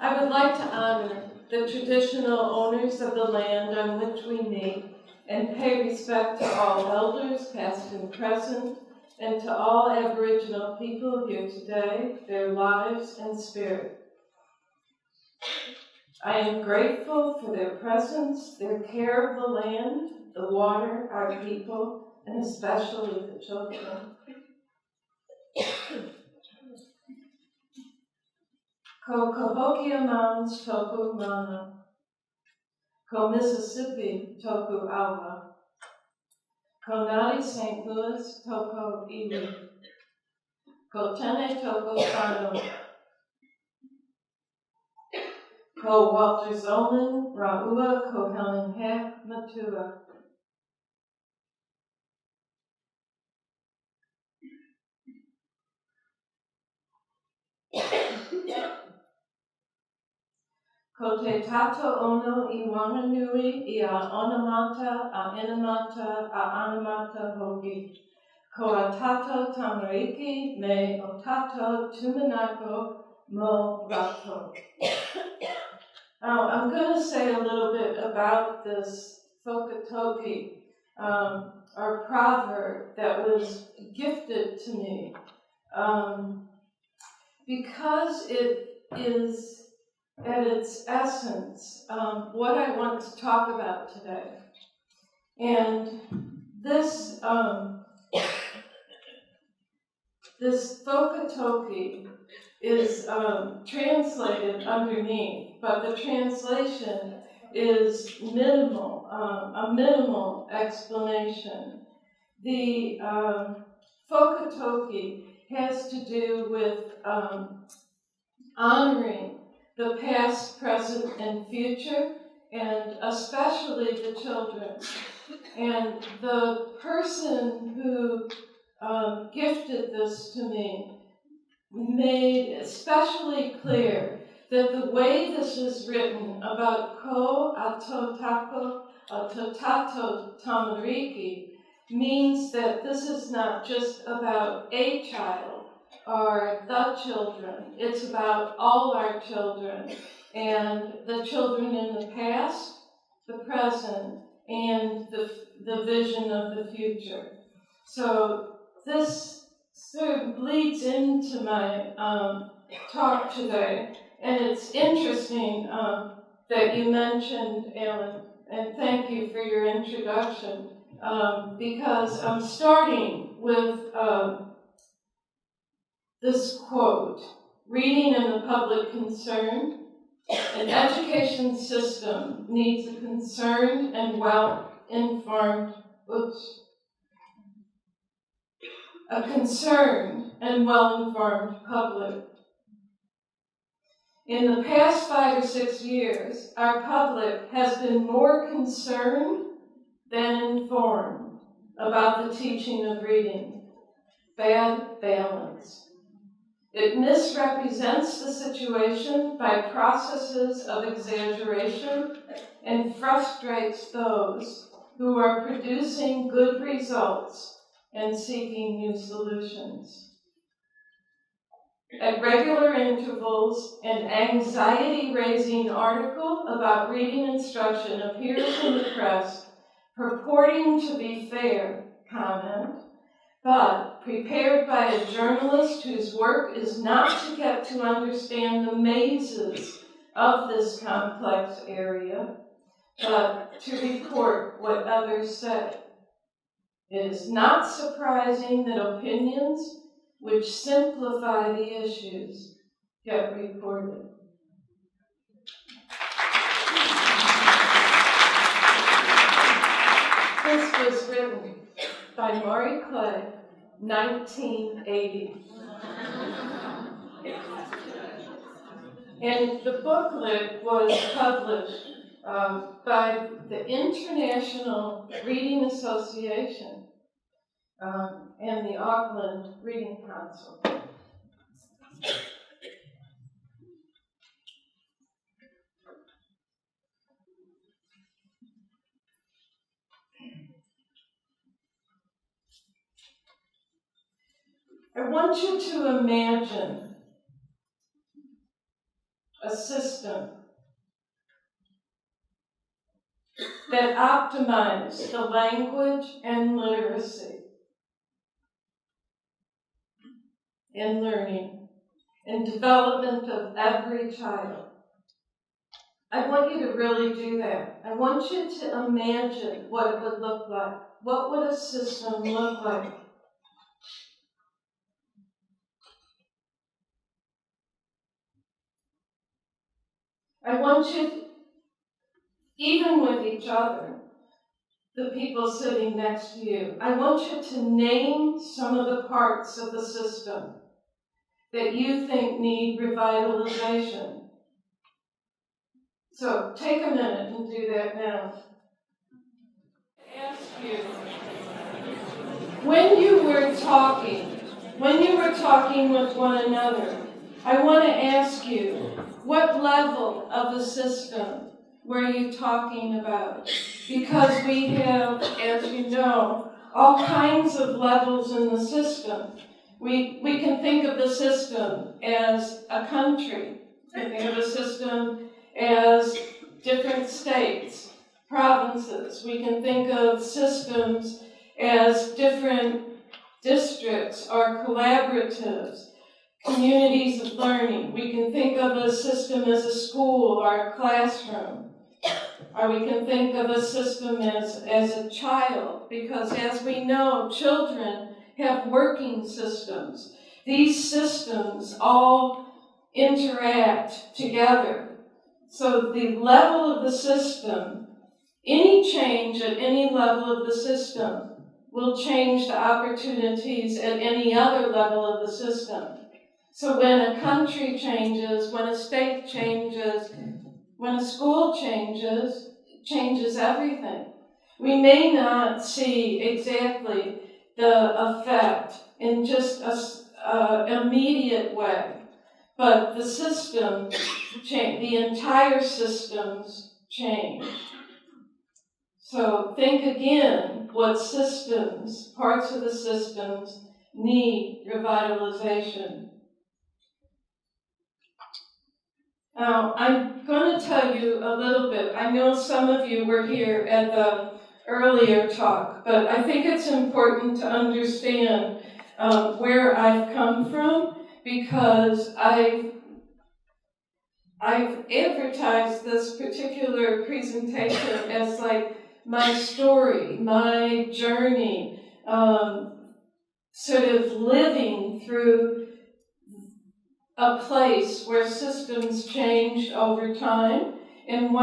I would like to honor the traditional owners of the land on which we meet and pay respect to all elders, past and present, and to all Aboriginal people here today, their lives and spirit. I am grateful for their presence, their care of the land, the water, our people, and especially the children. Ko Cahokia toku mana, ko Mississippi toku awa, ko Nadi St. Louis toko iwi, ko Tene toko whānau, ko Walter Zollman ra'ua ko Helen Hack matua. Ko te tato ono I Wanganui I a onamata, a inamata, a anamata hoki. Ko a tato tamariki me o tato tumanako mo rato. Now, I'm going to say a little bit about this Whakatoki, our proverb that was gifted to me, because it is at its essence, what I want to talk about today. And this this Whakatoki is translated underneath, but the translation is minimal, a minimal explanation. The Whakatoki has to do with honoring the past, present, and future, and especially the children. And the person who gifted this to me made especially clear that the way this is written about ko atotako atotato tamariki means that this is not just about a child or the children. It's about all our children, and the children in the past, the present, and the vision of the future. So this sort of bleeds into my talk today, and it's interesting that you mentioned, Alan, and thank you for your introduction, because I'm starting with this quote: reading in a public concern. An education system needs a concerned and well-informed, a concerned and well-informed public. In the past 5 or 6 years, our public has been more concerned than informed about the teaching of reading. Bad balance. It misrepresents the situation by processes of exaggeration and frustrates those who are producing good results and seeking new solutions. At regular intervals, an anxiety-raising article about reading instruction appears in the press, purporting to be fair comment, but prepared by a journalist whose work is not to get to understand the mazes of this complex area, but to report what others say. It is not surprising that opinions which simplify the issues get reported. This was written by Maury Clay, 1980. And the booklet was published by the International Reading Association and the Auckland Reading Council. I want you to imagine a system that optimized the language and literacy and learning and development of every child. I want you to really do that. I want you to imagine what it would look like. What would a system look like? I want you, even with each other, the people sitting next to you, I want you to name some of the parts of the system that you think need revitalization. So take a minute and do that now. Ask you, when you were talking with one another, I want to ask you, what level of the system were you talking about? Because we have, as you know, all kinds of levels in the system. We can think of the system as a country. We can think of the system as different states, provinces. We can think of systems as different districts or collaboratives, communities of learning. We can think of a system as a school or a classroom. Or we can think of a system as a child, because as we know, children have working systems. These systems all interact together. So the level of the system, any change at any level of the system will change the opportunities at any other level of the system. So when a country changes, when a state changes, when a school changes, it changes everything. We may not see exactly the effect in just an immediate way, but the system change, the entire systems change. So think again what systems, parts of the systems, need revitalization. Now, I'm going to tell you a little bit. I know some of you were here at the earlier talk, but I think it's important to understand where I've come from, because I've advertised this particular presentation as like my story, my journey, sort of living through a place where systems changed over time and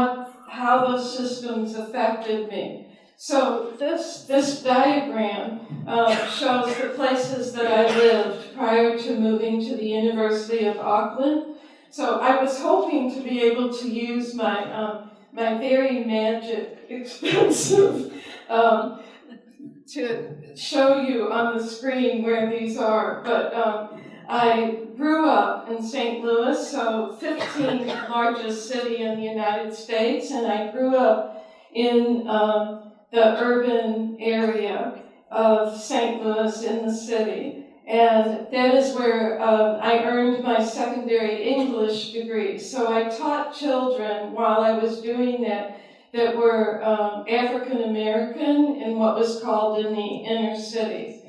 how those systems affected me. So this diagram shows the places that I lived prior to moving to the University of Auckland. So I was hoping to be able to use my very magic, expensive, to show you on the screen where these are. But I grew up in St. Louis, so 15th largest city in the United States, and I grew up in the urban area of St. Louis in the city. And that is where I earned my secondary English degree. So I taught children while I was doing that were African American in what was called in the inner cities.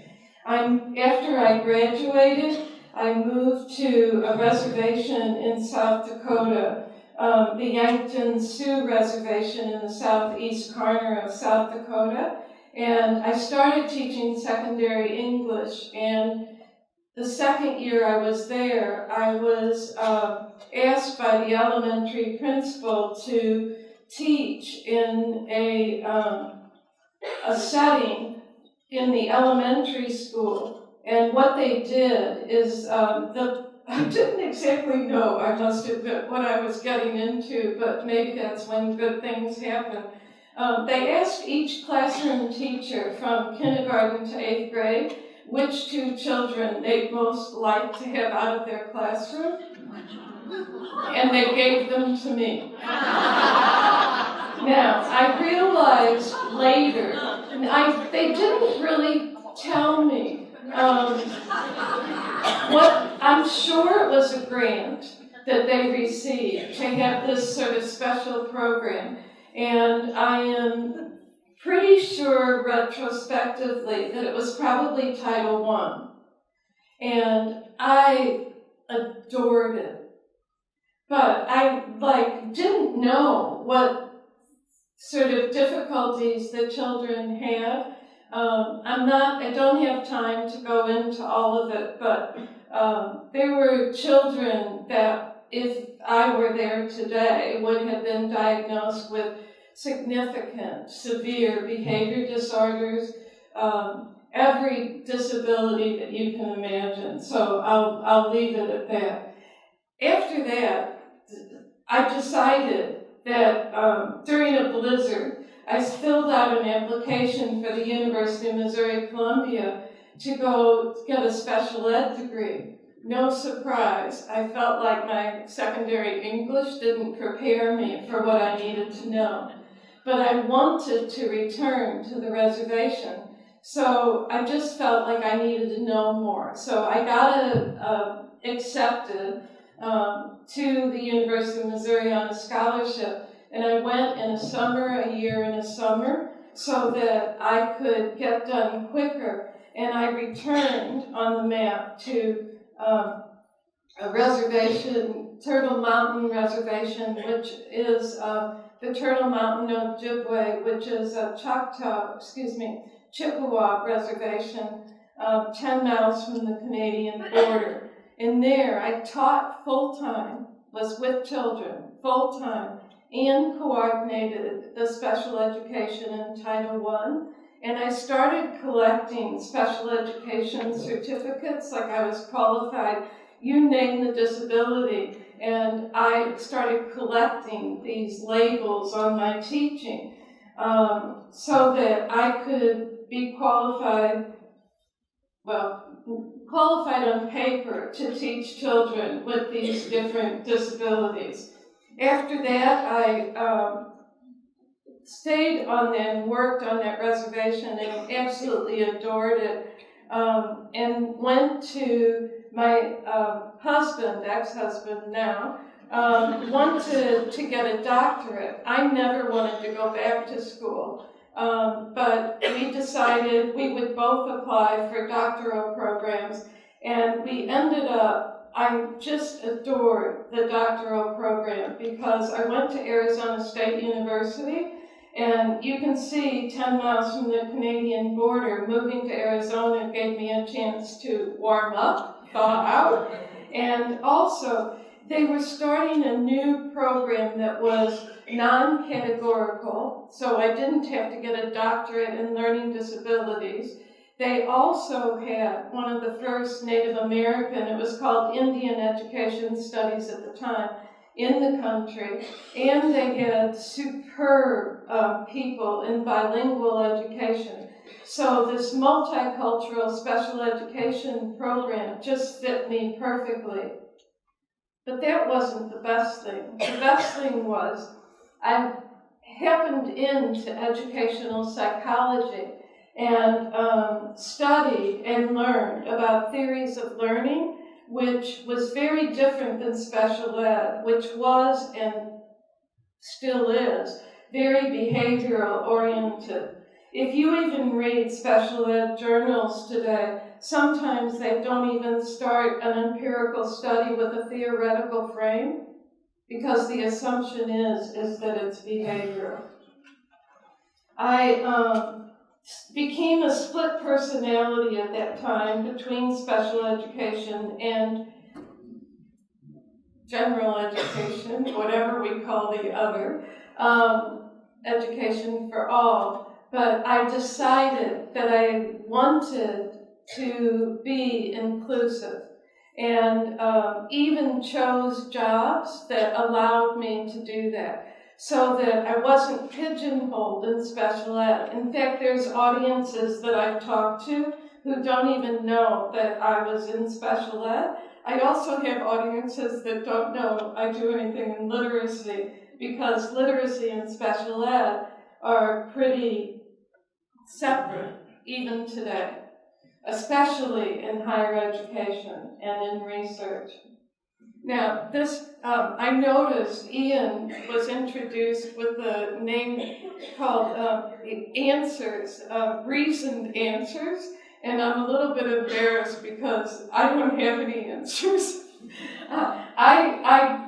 After I graduated, I moved to a reservation in South Dakota, the Yankton Sioux Reservation in the southeast corner of South Dakota. And I started teaching secondary English, and the second year I was there, I was asked by the elementary principal to teach in a setting in the elementary school. And what they did is, I didn't exactly know, I must admit, what I was getting into, but maybe that's when good things happen. They asked each classroom teacher from kindergarten to 8th grade which two children they'd most like to have out of their classroom, and they gave them to me. Now, I realized later, they didn't really tell me I'm sure it was a grant, that they received to have this sort of special program. And I am pretty sure retrospectively that it was probably Title I. And I adored it. But I didn't know what sort of difficulties the children had. I don't have time to go into all of it, but there were children that, if I were there today, would have been diagnosed with significant, severe behavior disorders, every disability that you can imagine. So I'll leave it at that. After that, I decided that during a blizzard, I filled out an application for the University of Missouri-Columbia to go get a special ed degree. No surprise, I felt like my secondary English didn't prepare me for what I needed to know. But I wanted to return to the reservation, so I just felt like I needed to know more. So I got accepted to the University of Missouri on a scholarship, and I went in a year in a summer, so that I could get done quicker. And I returned on the map to a reservation, Turtle Mountain Reservation, which is the Turtle Mountain Ojibwe, which is a Chippewa Reservation, 10 miles from the Canadian border. And there I taught full-time, was with children full-time, and coordinated the special education in Title I. And I started collecting special education certificates, like I was qualified, you name the disability. And I started collecting these labels on my teaching so that I could be qualified on paper to teach children with these different disabilities. After that, I stayed on and worked on that reservation and absolutely adored it, and went to my husband, ex-husband now, wanted to get a doctorate. I never wanted to go back to school, but we decided we would both apply for doctoral programs, and we ended up, I just adored the doctoral program because I went to Arizona State University, and you can see 10 miles from the Canadian border, moving to Arizona gave me a chance to warm up, thaw out, and also they were starting a new program that was non-categorical, so I didn't have to get a doctorate in learning disabilities. They also had one of the first Native American, it was called Indian Education Studies at the time, in the country, and they had superb people in bilingual education. So this multicultural special education program just fit me perfectly. But that wasn't the best thing. The best thing was I happened into educational psychology and studied and learned about theories of learning, which was very different than special ed, which was and still is very behavioral oriented. If you even read special ed journals today, sometimes they don't even start an empirical study with a theoretical frame, because the assumption is that it's behavioral. I became a split personality at that time between special education and general education, whatever we call the other, education for all. But I decided that I wanted to be inclusive, and even chose jobs that allowed me to do that, so that I wasn't pigeonholed in special ed. In fact, there's audiences that I've talked to who don't even know that I was in special ed. I also have audiences that don't know I do anything in literacy, because literacy and special ed are pretty separate even today, especially in higher education and in research. Now, this, I noticed Ian was introduced with a name called Answers, Reasoned Answers, and I'm a little bit embarrassed because I don't have any answers.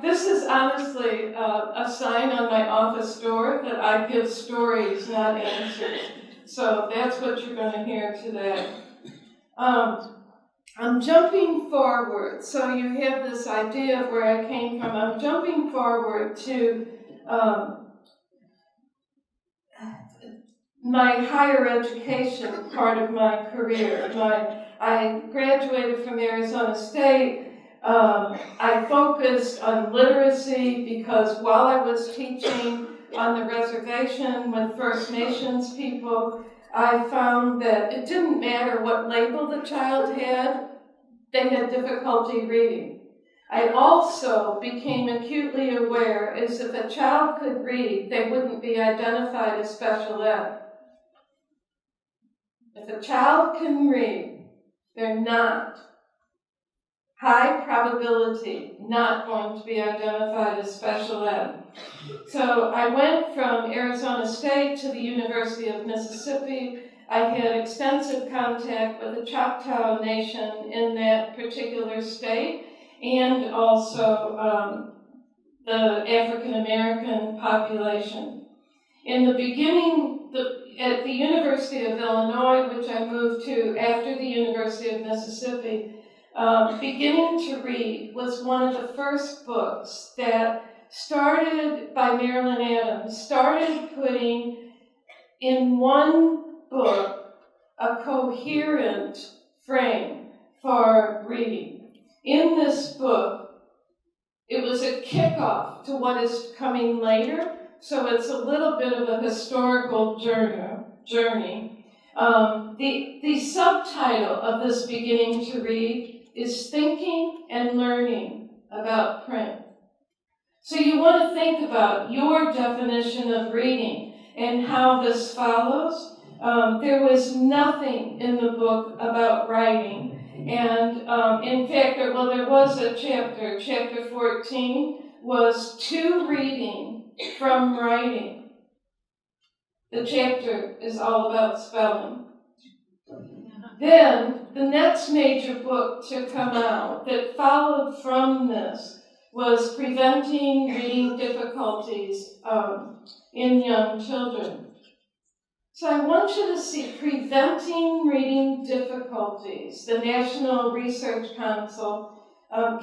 This is honestly a sign on my office door that I give stories, not answers. So that's what you're going to hear today. I'm jumping forward, so you have this idea of where I came from. I'm jumping forward to my higher education part of my career. I graduated from Arizona State. I focused on literacy because while I was teaching on the reservation with First Nations people, I found that it didn't matter what label the child had, they had difficulty reading. I also became acutely aware as if a child could read, they wouldn't be identified as special ed. If a child can read, they're not, high probability, not going to be identified as special ed. So I went from Arizona State to the University of Mississippi. I had extensive contact with the Choctaw Nation in that particular state, and also the African American population. In the beginning, at the University of Illinois, which I moved to after the University of Mississippi, Beginning to Read was one of the first books that started by Marilyn Adams, started putting in one book a coherent frame for reading. In this book, it was a kickoff to what is coming later, so it's a little bit of a historical journey. The subtitle of this Beginning to Read is Thinking and Learning About Print. So you want to think about your definition of reading and how this follows. There was nothing in the book about writing. And in fact, there was a chapter 14 was to reading from writing. The chapter is all about spelling. Then, the next major book to come out that followed from this was Preventing Reading Difficulties in Young Children. So I want you to see Preventing Reading Difficulties, the National Research Council.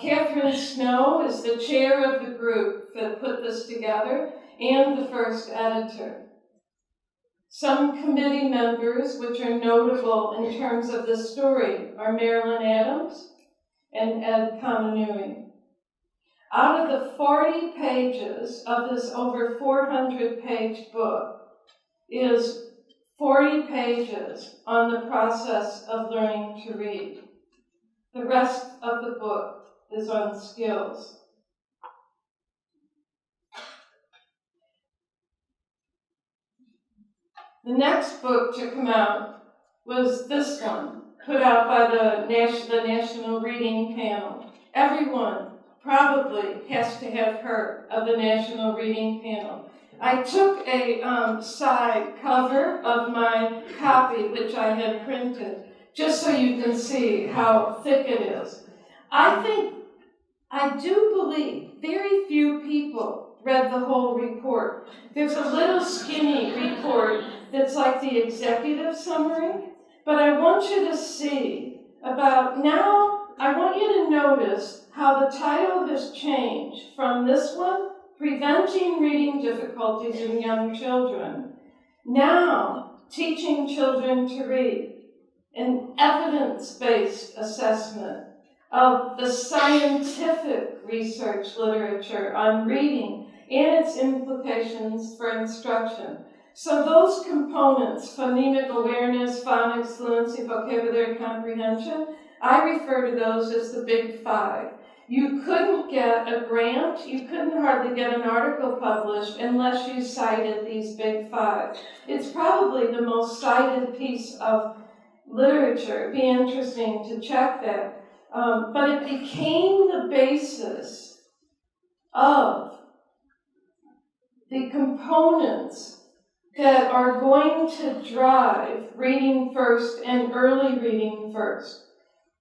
Catherine Snow is the chair of the group that put this together and the first editor. Some committee members, which are notable in terms of this story, are Marilyn Adams and Ed Kamanui. Out of the 40 pages of this over 400-page book is 40 pages on the process of learning to read. The rest of the book is on skills. The next book to come out was this one, put out by the National Reading Panel. Everyone probably has to have heard of the National Reading Panel. I took a side cover of my copy, which I had printed, just so you can see how thick it is. I do believe very few people read the whole report. There's a little skinny report that's like the executive summary, but I want you to see about now, I want you to notice how the title has changed from this one, Preventing Reading Difficulties in Young Children, now Teaching Children to Read, an evidence-based assessment of the scientific research literature on reading and its implications for instruction. So those components, phonemic awareness, phonics, fluency, vocabulary comprehension, I refer to those as the big five. You couldn't get a grant, you couldn't hardly get an article published unless you cited these big five. It's probably the most cited piece of literature. It'd be interesting to check that. but it became the basis of the components that are going to drive reading first and early reading first.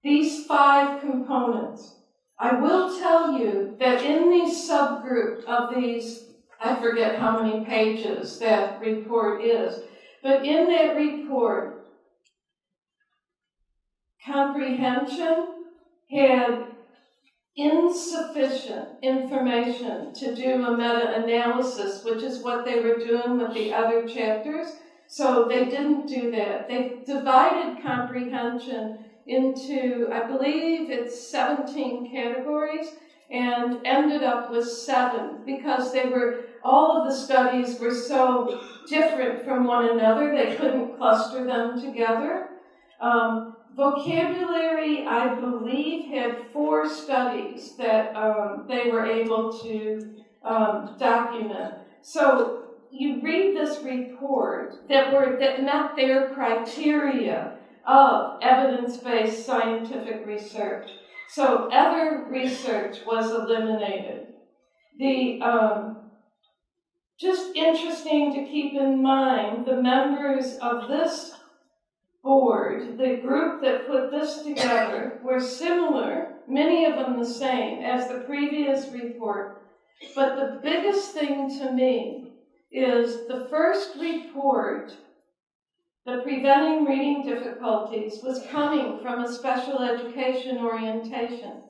These 5 components. I will tell you that in the subgroup of these, I forget how many pages that report is, but in that report, comprehension had insufficient information to do a meta-analysis, which is what they were doing with the other chapters. So they didn't do that. They divided comprehension into, I believe it's 17 categories, and ended up with 7 because all of the studies were so different from one another, they couldn't cluster them together. Vocabulary, I believe, had 4 studies that they were able to document. So you read this report that met their criteria of evidence-based scientific research. So other research was eliminated. Just interesting to keep in mind, the members of this board, the group that put this together, were similar, many of them the same, as the previous report. But the biggest thing to me is the first report, the Preventing Reading Difficulties, was coming from a special education orientation.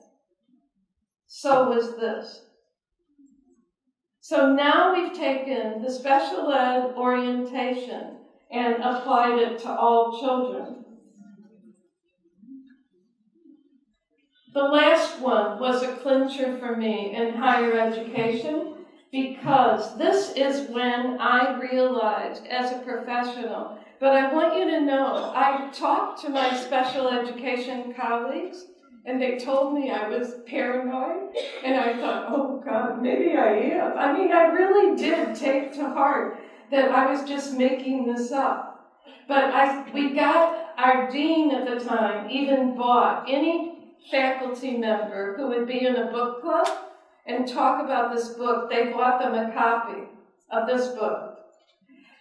So was this. So now we've taken the special ed orientation and applied it to all children. The last one was a clincher for me in higher education, because this is when I realized as a professional, but I want you to know, I talked to my special education colleagues, and they told me I was paranoid, and I thought, oh God, maybe I am. I mean, I really did take to heart that I was just making this up. But our dean at the time even bought any faculty member who would be in a book club and talk about this book, they bought them a copy of this book.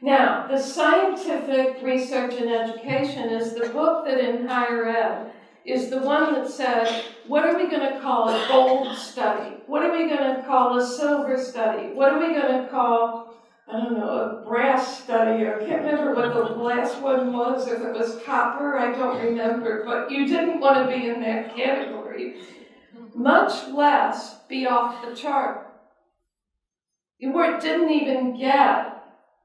Now, the Scientific Research in Education is the book that in higher ed is the one that said, what are we going to call a gold study? What are we going to call a silver study? What are we going to call, I don't know, a brass study? I can't remember what the last one was, if it was copper, I don't remember. But you didn't want to be in that category, much less be off the chart. You didn't even get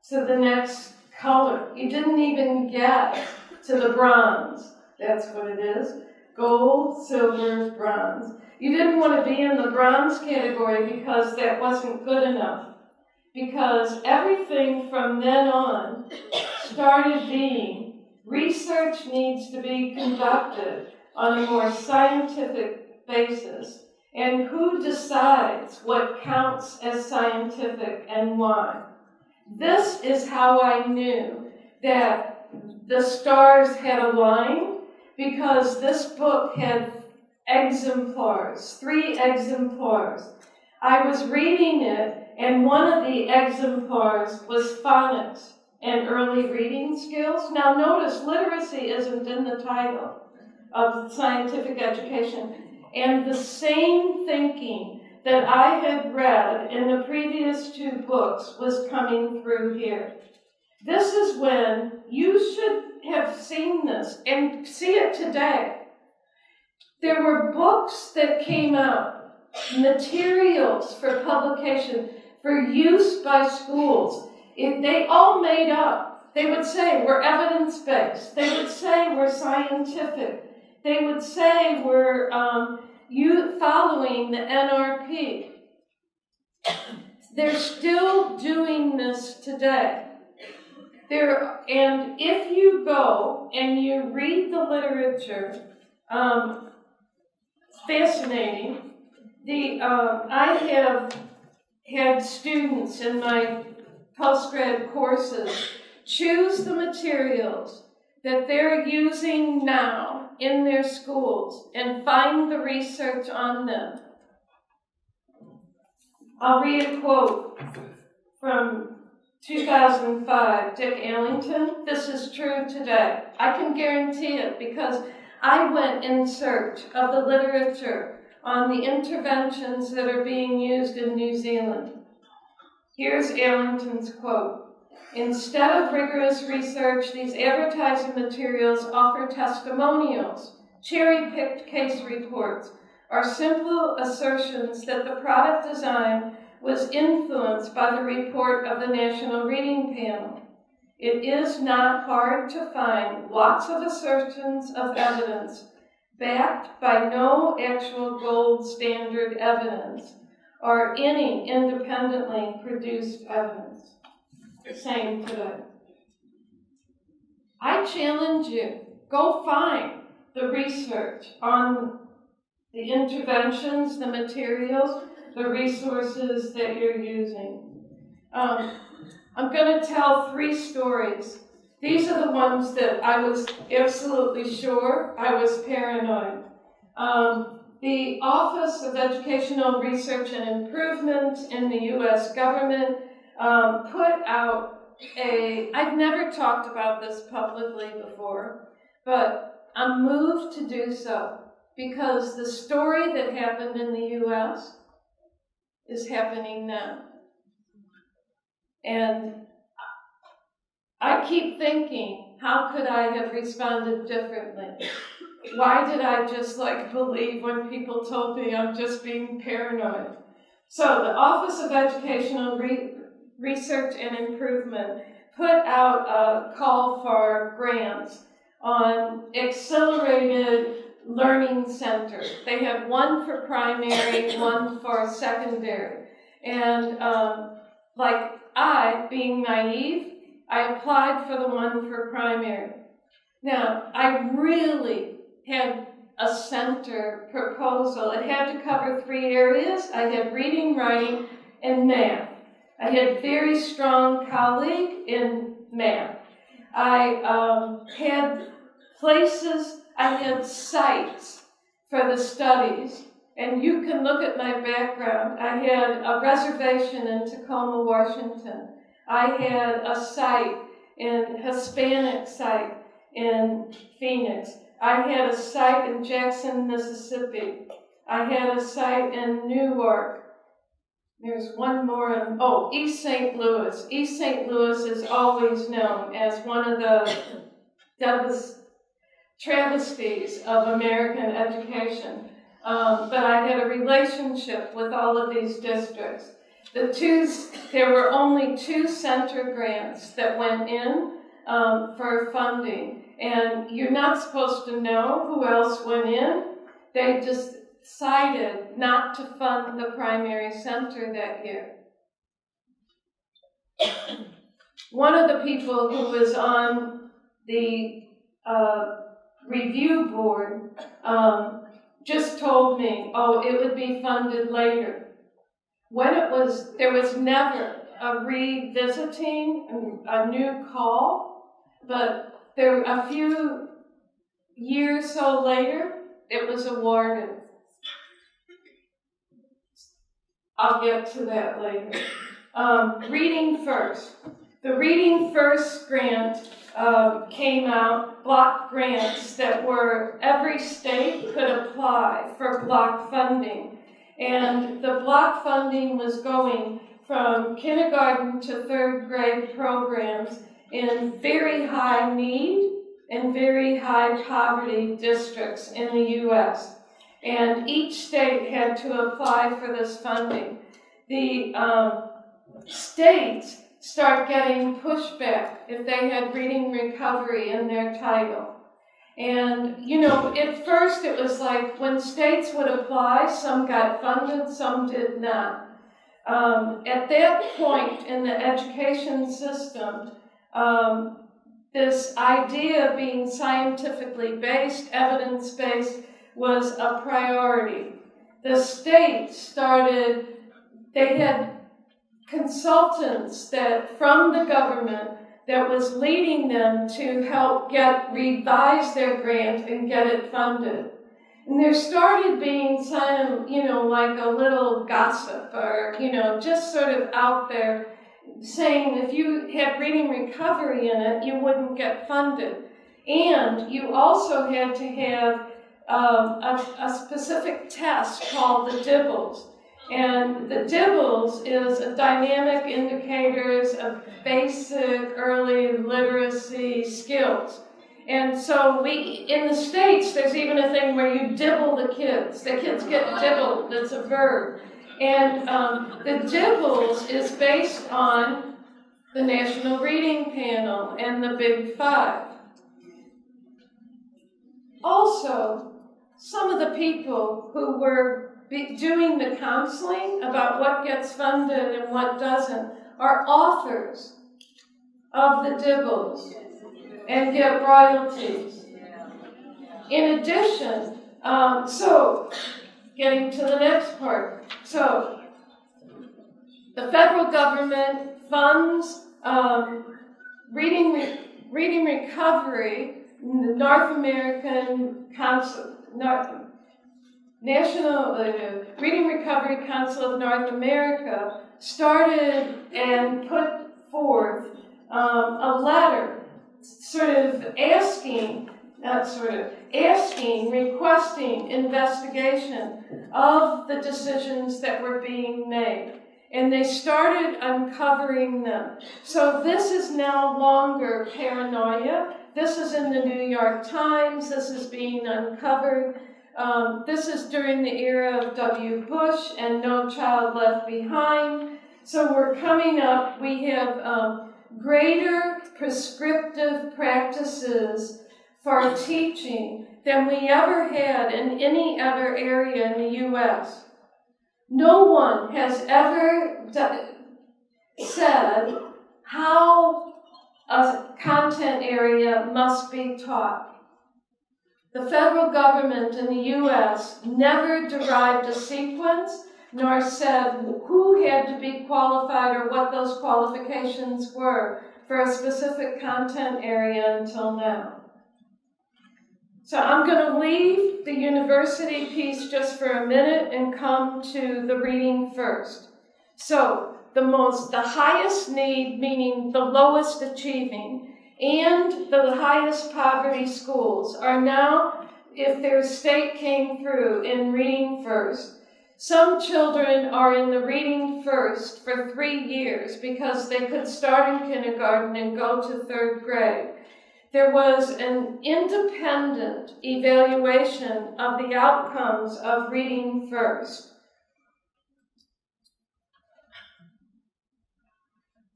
to the next color. You didn't even get to the bronze. That's what it is. Gold, silver, bronze. You didn't want to be in the bronze category because that wasn't good enough. Because everything from then on started being research needs to be conducted on a more scientific basis. And who decides what counts as scientific and why? This is how I knew that the stars had aligned, because this book had exemplars, 3 exemplars. I was reading it, and one of the exemplars was phonics and early reading skills. Now notice, literacy isn't in the title of scientific education. And the same thinking that I had read in the previous 2 books was coming through here. This is when you should have seen this and see it today. There were books that came out, materials for publication, for use by schools. They all made up. They would say we're evidence-based. They would say we're scientific. They would say we're following the NRP. They're still doing this today. And if you go and you read the literature, fascinating. I have had students in my postgrad courses choose the materials that they're using now in their schools and find the research on them. I'll read a quote from 2005, Dick Allington. This is true today. I can guarantee it because I went in search of the literature on the interventions that are being used in New Zealand. Here's Allington's quote. Instead of rigorous research, these advertising materials offer testimonials, cherry-picked case reports, or simple assertions that the product design was influenced by the report of the National Reading Panel. It is not hard to find lots of assertions of evidence backed by no actual gold standard evidence or any independently produced evidence. Same today. I challenge you, go find the research on the interventions, the materials, the resources that you're using. I'm going to tell 3 stories. These are the ones that I was absolutely sure I was paranoid. The Office of Educational Research and Improvement in the U.S. government put out I've never talked about this publicly before, but I'm moved to do so because the story that happened in the U.S. is happening now. And I keep thinking, how could I have responded differently? Why did I just believe when people told me I'm just being paranoid? So the Office of Educational Research and Improvement put out a call for grants on accelerated learning centers. They have one for primary, one for secondary. And I, being naive, I applied for the one for primary. Now, I really had a center proposal. It had to cover 3 areas. I had reading, writing, and math. I had very strong colleague in math. I had places, I had sites for the studies. And you can look at my background. I had a reservation in Tacoma, Washington. I had a site Hispanic site in Phoenix. I had a site in Jackson, Mississippi. I had a site in Newark. There's one more in, East St. Louis. East St. Louis is always known as one of the travesties of American education. But I had a relationship with all of these districts. There were only 2 center grants that went in for funding. And you're not supposed to know who else went in. They just decided not to fund the primary center that year. One of the people who was on the review board just told me, it would be funded later. There was never a revisiting, a new call, but a few years so later, it was awarded. I'll get to that later. Reading First. The Reading First grant came out, block grants that were, every state could apply for block funding. And the block funding was going from kindergarten to 3rd grade programs in very high need and very high poverty districts in the U.S. And each state had to apply for this funding. The states start getting pushback if they had reading recovery in their title. And, at first it was like when states would apply, some got funded, some did not. At that point in the education system, this idea of being scientifically based, evidence-based, was a priority. The states they had consultants from the government that was leading them to help revise their grant and get it funded. And there started being some, like a little gossip or, just sort of out there saying if you had reading recovery in it, you wouldn't get funded. And you also had to have a specific test called the DIBELS. And the DIBELS is a dynamic indicators of basic early literacy skills. And so in the States, there's even a thing where you dibble the kids. The kids get dibbled, it's a verb. And the DIBELS is based on the National Reading Panel and the Big Five. Also, some of the people who were doing the counseling about what gets funded and what doesn't are authors of the DIBELS and get royalties. In addition, so getting to the next part. So the federal government funds reading recovery. The North American Council, National Reading Recovery Council of North America started and put forth a letter requesting investigation of the decisions that were being made. And they started uncovering them. So this is no longer paranoia. This is in the New York Times. This is being uncovered. This is during the era of W. Bush and No Child Left Behind. So we're coming up, we have greater prescriptive practices for teaching than we ever had in any other area in the U.S. No one has ever said how a content area must be taught. The federal government in the U.S. never derived a sequence nor said who had to be qualified or what those qualifications were for a specific content area until now. So I'm going to leave the university piece just for a minute and come to the reading first. So the highest need, meaning the lowest achieving, and the highest poverty schools are now, if their state came through in reading first, some children are in the reading first for 3 years because they could start in kindergarten and go to 3rd grade. There was an independent evaluation of the outcomes of reading first.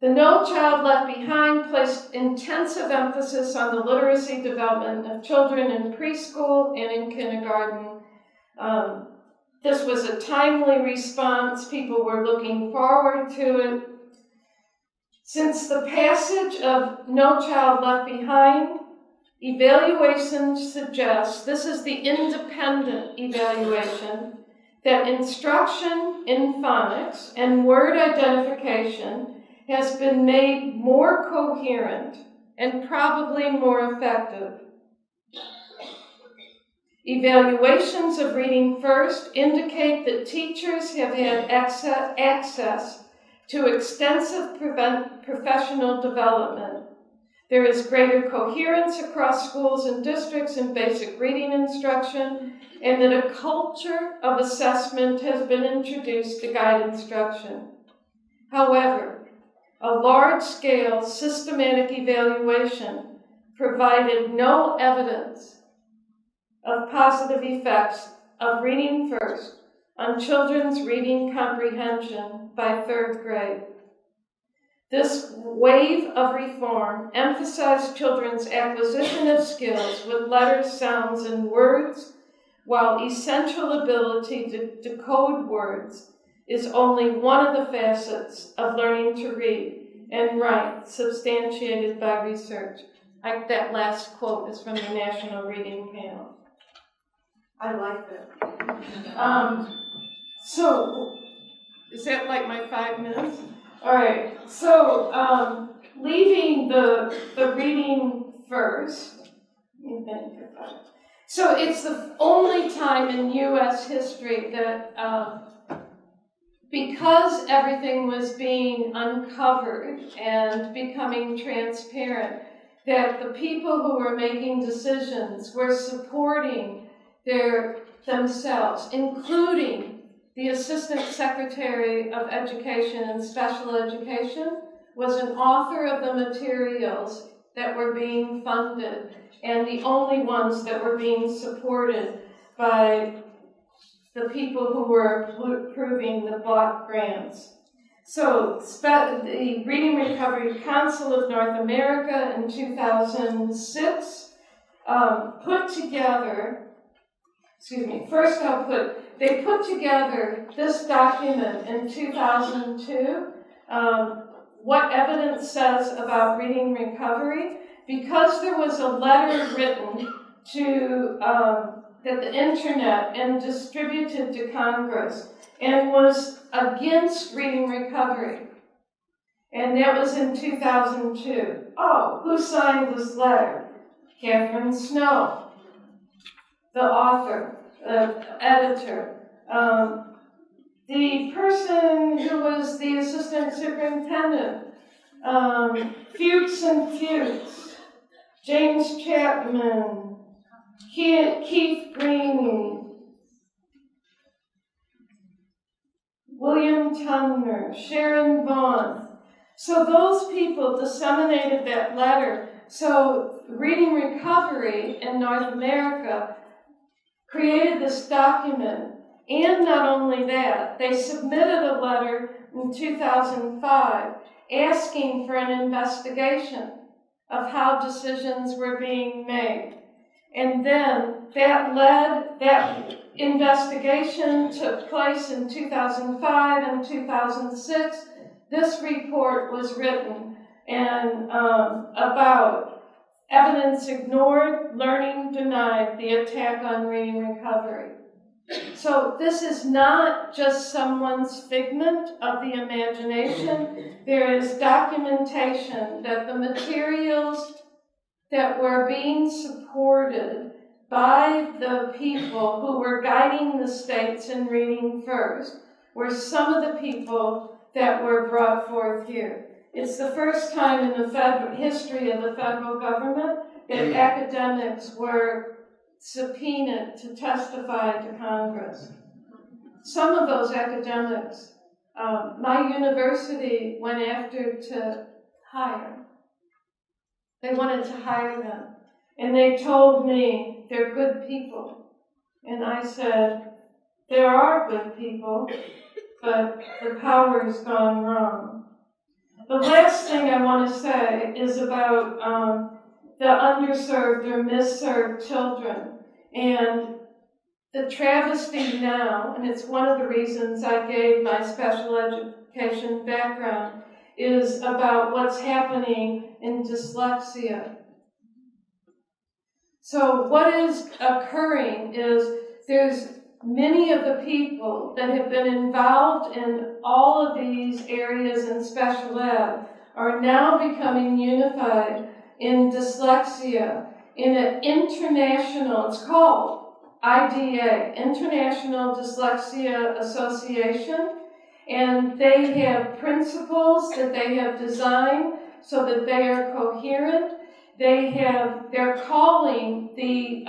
The No Child Left Behind placed intensive emphasis on the literacy development of children in preschool and in kindergarten. This was a timely response. People were looking forward to it. Since the passage of No Child Left Behind, evaluations suggest, this is the independent evaluation, that instruction in phonics and word identification has been made more coherent and probably more effective. Evaluations of reading first indicate that teachers have had access to extensive professional development. There is greater coherence across schools and districts in basic reading instruction, and that a culture of assessment has been introduced to guide instruction. However, a large-scale systematic evaluation provided no evidence of positive effects of reading first on children's reading comprehension by 3rd grade. This wave of reform emphasized children's acquisition of skills with letters, sounds, and words, while essential ability to decode words is only one of the facets of learning to read and write, substantiated by research. That last quote is from the National Reading Panel. I like that. So, is that like my 5 minutes? All right. So, leaving the reading first. So it's the only time in U.S. history that, because everything was being uncovered and becoming transparent, that the people who were making decisions were supporting themselves, including the Assistant Secretary of Education and Special Education was an author of the materials that were being funded and the only ones that were being supported by the people who were approving the block grants. So the Reading Recovery Council of North America in 2006 put together, they put together this document in 2002, what evidence says about reading recovery, because there was a letter written to that the internet and distributed to Congress and was against reading recovery. And that was in 2002. Oh, who signed this letter? Catherine Snow, the author, editor. The person who was the assistant superintendent, Fuchs and Fuchs, James Chapman, Keith Green, William Tumner, Sharon Vaughn. So those people disseminated that letter. So Reading Recovery in North America created this document. And not only that, they submitted a letter in 2005 asking for an investigation of how decisions were being made. And then that investigation took place in 2005 and 2006. This report was written and about evidence ignored, learning denied, the attack on reading recovery. So this is not just someone's figment of the imagination. There is documentation that the materials that were being supported by the people who were guiding the states in reading first were some of the people that were brought forth here. It's the first time in the history of the federal government that academics were subpoenaed to testify to Congress. Some of those academics, my university went after to hire. They wanted to hire them. And they told me they're good people. And I said, there are good people, but the power's gone wrong. The last thing I want to say is about the underserved or misserved children. And the travesty now, and it's one of the reasons I gave my special education background, is about what's happening in dyslexia. So what is occurring is there's many of the people that have been involved in all of these areas in special ed are now becoming unified in dyslexia in an international, it's called IDA, International Dyslexia Association, and they have principles that they have designed so that they are coherent. They're calling the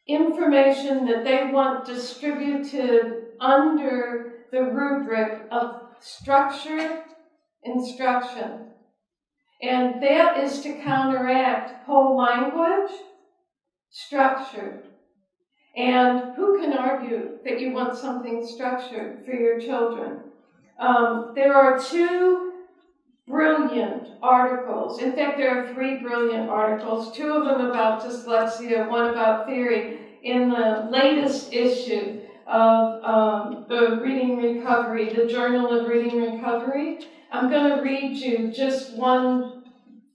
information that they want distributed under the rubric of structured instruction. And that is to counteract whole language, structured. And who can argue that you want something structured for your children? There are two brilliant articles. In fact, there are three brilliant articles, two of them about dyslexia, one about theory, in the latest issue of the Reading Recovery, the Journal of Reading Recovery. I'm going to read you just one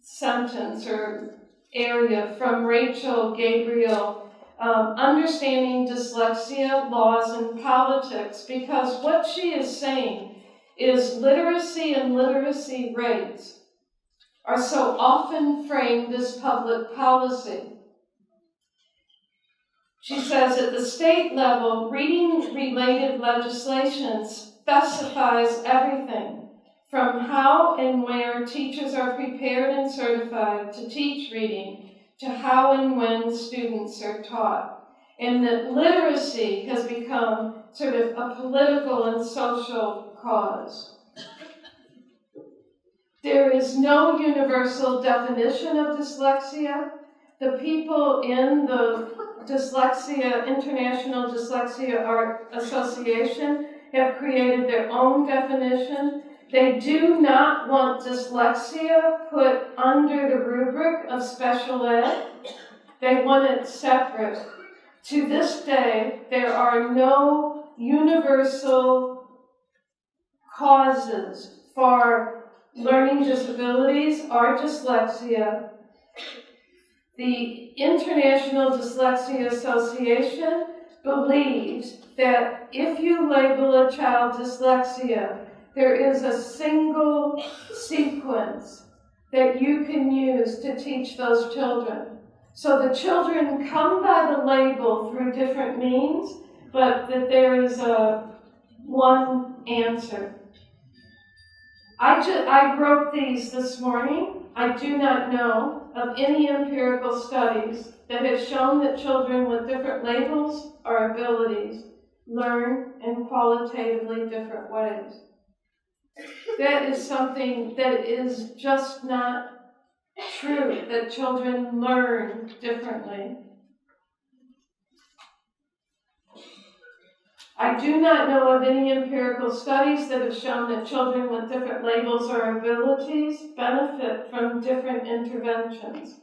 sentence or area from Rachel Gabriel, Understanding Dyslexia, Laws, and Politics, because what she is saying is literacy and literacy rates are so often framed as public policy. She says at the state level, reading-related legislation specifies everything from how and where teachers are prepared and certified to teach reading to how and when students are taught. And that literacy has become sort of a political and social cause. There is no universal definition of dyslexia. The people in the International Dyslexia Art Association have created their own definition. They do not want dyslexia put under the rubric of special ed. They want it separate. To this day, there are no universal causes for learning disabilities or dyslexia. The International Dyslexia Association believes that if you label a child dyslexia, there is a single sequence that you can use to teach those children. So the children come by the label through different means, but that there is one answer. I wrote these this morning. I do not know of any empirical studies that have shown that children with different labels or abilities learn in qualitatively different ways. That is something that is just not true, that children learn differently. I do not know of any empirical studies that have shown that children with different labels or abilities benefit from different interventions.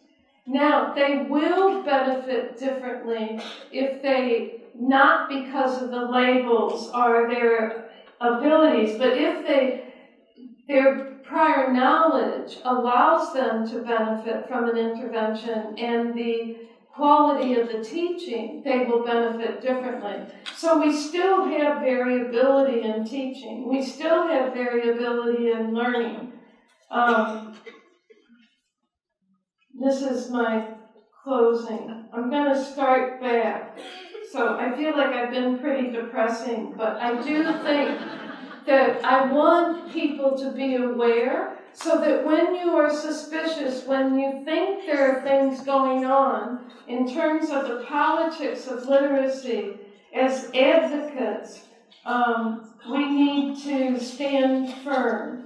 Now, they will benefit differently if they, not because of the labels or their abilities, but if their prior knowledge allows them to benefit from an intervention and the quality of the teaching, they will benefit differently. So we still have variability in teaching. We still have variability in learning. This is my closing. I'm going to start back. So I feel like I've been pretty depressing, but I do think that I want people to be aware so that when you are suspicious, when you think there are things going on in terms of the politics of literacy, as advocates, we need to stand firm.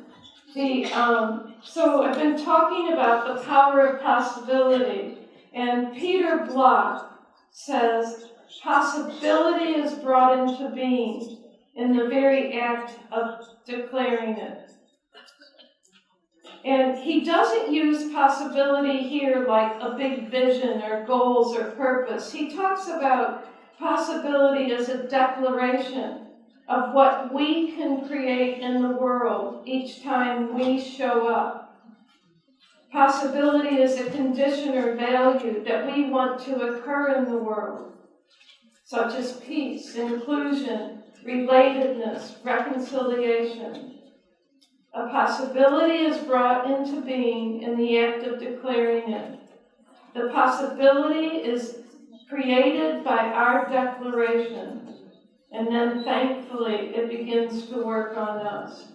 So I've been talking about the power of possibility, and Peter Block says, possibility is brought into being in the very act of declaring it. And he doesn't use possibility here like a big vision or goals or purpose. He talks about possibility as a declaration of what we can create in the world each time we show up. Possibility is a condition or value that we want to occur in the world, such as peace, inclusion, relatedness, reconciliation. A possibility is brought into being in the act of declaring it. The possibility is created by our declaration, and then thankfully it begins to work on us.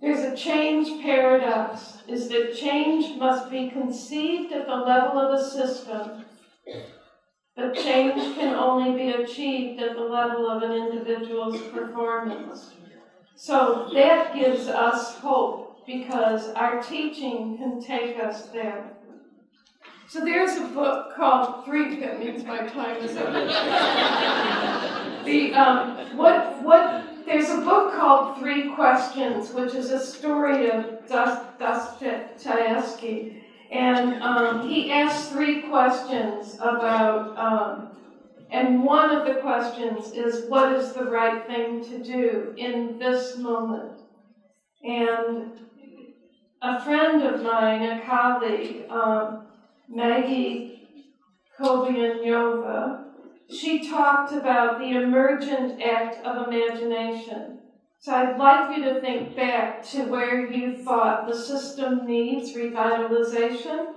There's a change paradox, is that change must be conceived at the level of a system, but change can only be achieved at the level of an individual's performance. So that gives us hope, because our teaching can take us there. So there's a book called that means my time is up. There's a book called 3 Questions, which is a story of Dostoevsky. And he asks 3 questions about, and one of the questions is, what is the right thing to do in this moment? And a friend of mine, a colleague, Maggie Kobianyova, she talked about the emergent act of imagination. So I'd like you to think back to where you thought the system needs revitalization,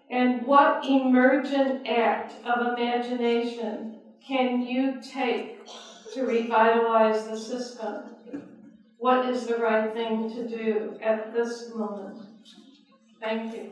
and what emergent act of imagination can you take to revitalize the system? What is the right thing to do at this moment? Thank you.